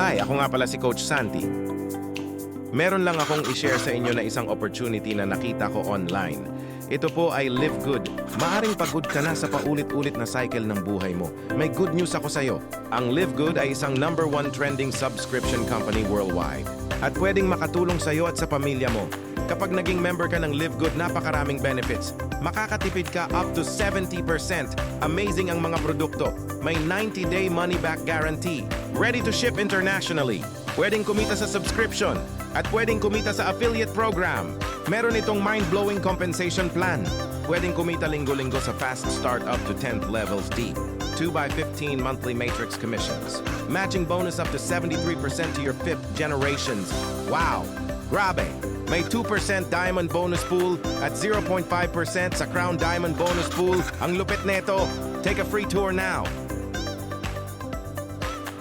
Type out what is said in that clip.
Hi, ako nga pala si Coach Santi. Meron lang akong i-share sa inyo na isang opportunity na nakita ko online. Ito po ay Live Good. Maaring pagod ka na sa paulit-ulit na cycle ng buhay mo. May good news ako sa'yo. Ang Live Good ay isang #1 trending subscription company worldwide. At pwedeng makatulong sa'yo at sa pamilya mo. Kapag naging member ka ng Live Good, napakaraming benefits. Makakatipid ka up to 70%. Amazing ang mga produkto. May 90-day money-back guarantee. Ready to ship internationally. Pwedeng kumita sa subscription. At pwedeng kumita sa affiliate program. Meron itong mind-blowing compensation plan. Pwedeng kumita linggo-linggo sa fast start up to 10th levels deep. 2x15 monthly matrix commissions. Matching bonus up to 73% to your 5th generations. Wow! Grabe! May 2% diamond bonus pool at 0.5% sa crown diamond bonus pool. Ang lupit neto. Take a free tour now.